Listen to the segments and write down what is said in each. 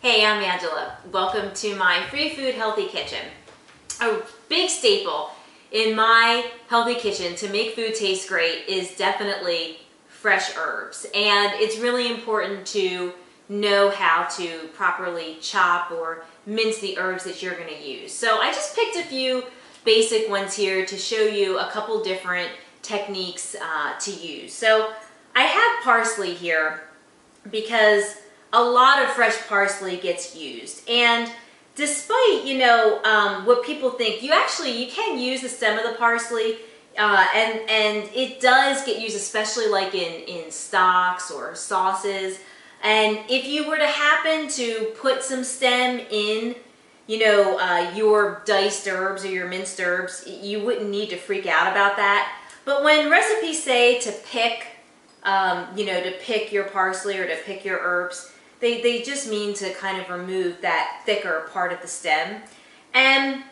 Hey, I'm Angela. Welcome to my free food healthy kitchen. A big staple in my healthy kitchen to make food taste great is definitely fresh herbs. And it's really important to know how to properly chop or mince the herbs that you're going to use. So I just picked a few basic ones here to show you a couple different techniques to use. So I have parsley here because a lot of fresh parsley gets used, and despite what people think, you can use the stem of the parsley, and it does get used, especially like in stocks or sauces. And if you were to happen to put some stem in your diced herbs or your minced herbs, you wouldn't need to freak out about that. But when recipes say to pick to pick your parsley or to pick your herbs, they just mean to kind of remove that thicker part of the stem. And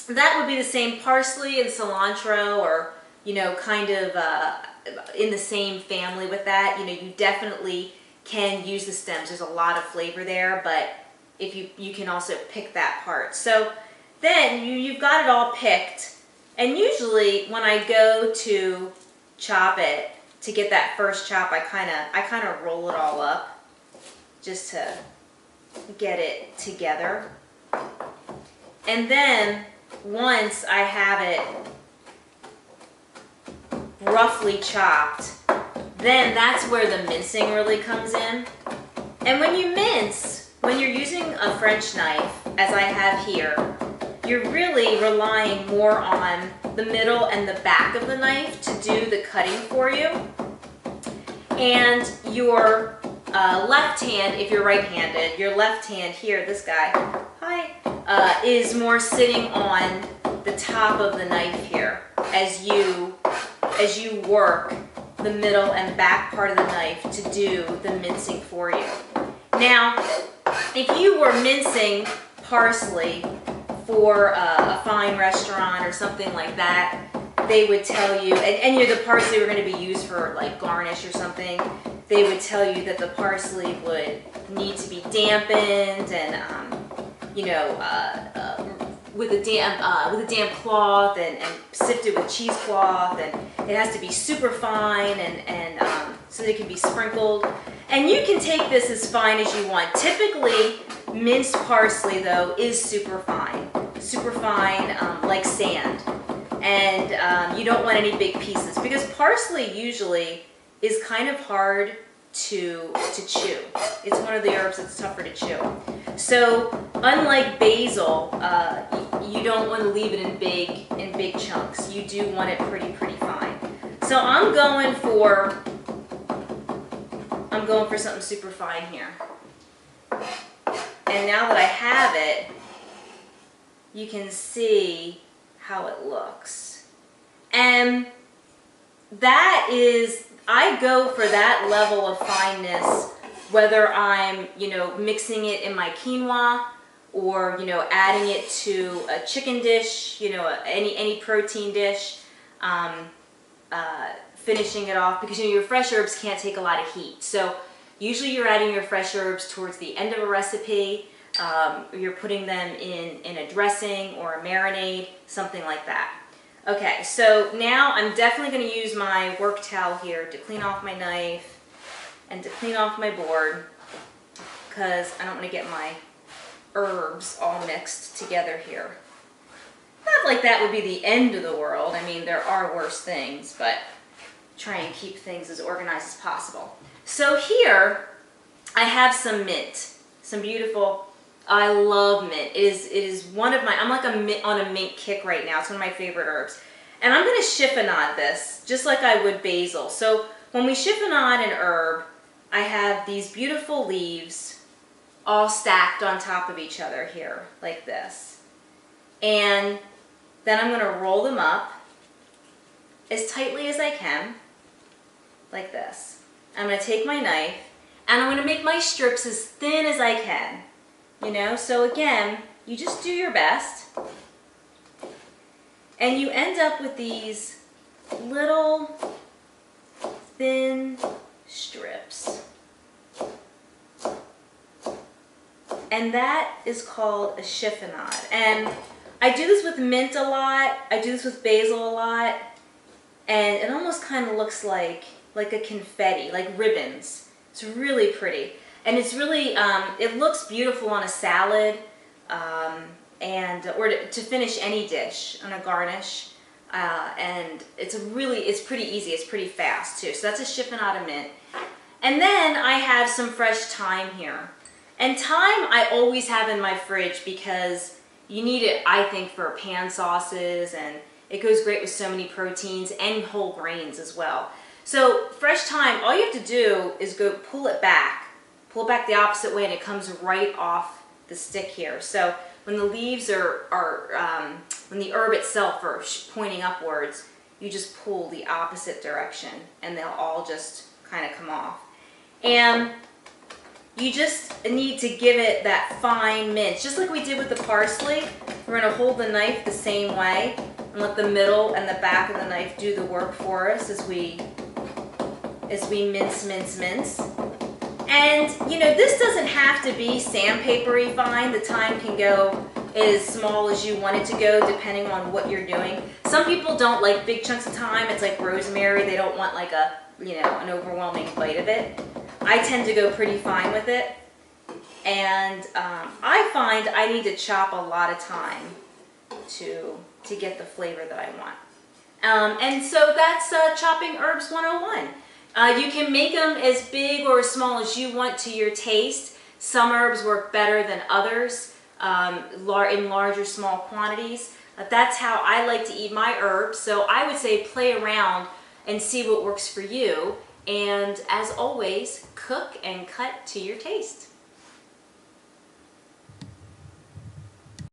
that would be the same parsley and cilantro, or kind of in the same family with that. You definitely can use the stems. There's a lot of flavor there, but if you can also pick that part. So then you've got it all picked, and usually when I go to chop it, to get that first chop, I kind of roll it all up just to get it together. And then once I have it roughly chopped, then that's where the mincing really comes in. And when you mince, when you're using a French knife, as I have here, you're really relying more on the middle and the back of the knife to do the cutting for you. And your left hand, if you're right-handed, your left hand here, this guy, is more sitting on the top of the knife here as you work the middle and back part of the knife to do the mincing for you. Now, if you were mincing parsley for a fine restaurant or something like that, they would tell you, and the parsley were going to be used for like garnish or something, they would tell you that the parsley would need to be dampened and with a damp cloth and sifted with cheesecloth, and it has to be super fine and so that it can be sprinkled. And you can take this as fine as you want. Typically, minced parsley though is super fine like sand. And you don't want any big pieces, because parsley usually is kind of hard to chew. It's one of the herbs that's tougher to chew. So unlike basil, you don't want to leave it in big chunks. You do want it pretty fine. So I'm going for something super fine here. And now that I have it, you can see how it looks. And that is, I go for that level of fineness, whether I'm, mixing it in my quinoa or, adding it to a chicken dish, any protein dish, finishing it off, because your fresh herbs can't take a lot of heat. So usually you're adding your fresh herbs towards the end of a recipe. You're putting them in a dressing or a marinade, something like that. Okay, so now I'm definitely going to use my work towel here to clean off my knife and to clean off my board, because I don't want to get my herbs all mixed together here. Not like that would be the end of the world. I mean, there are worse things, but try and keep things as organized as possible. So here I have some mint, some beautiful, I love mint. It is one of my, I'm like on a mint kick right now. It's one of my favorite herbs. And I'm going to chiffonade this just like I would basil. So when we chiffonade an herb, I have these beautiful leaves all stacked on top of each other here, like this. And then I'm going to roll them up as tightly as I can, like this. I'm going to take my knife and I'm going to make my strips as thin as I can. So again, you just do your best, and you end up with these little thin strips. and that is called a chiffonade. And I do this with mint a lot, I do this with basil a lot, and it almost kind of looks like a confetti, like ribbons. It's really pretty. And it's really, it looks beautiful on a salad, or to finish any dish, on a garnish. And it's pretty easy, it's pretty fast too. So that's a chiffonade of mint. And then I have some fresh thyme here. And thyme I always have in my fridge because you need it, I think, for pan sauces, and it goes great with so many proteins and whole grains as well. So fresh thyme, all you have to do is go pull it back the opposite way, and it comes right off the stick here. So when the leaves when the herb itself are pointing upwards, you just pull the opposite direction and they'll all just kind of come off. And you just need to give it that fine mince, just like we did with the parsley. We're going to hold the knife the same way and let the middle and the back of the knife do the work for us as we mince. And you know, this doesn't have to be sandpapery fine. The thyme can go as small as you want it to go depending on what you're doing. Some people don't like big chunks of thyme. It's like rosemary. They don't want like an overwhelming bite of it. I tend to go pretty fine with it. And I find I need to chop a lot of thyme to get the flavor that I want. And so that's Chopping Herbs 101. You can make them as big or as small as you want to your taste. Some herbs work better than others in large or small quantities. That's how I like to eat my herbs. So I would say play around and see what works for you. And as always, cook and cut to your taste.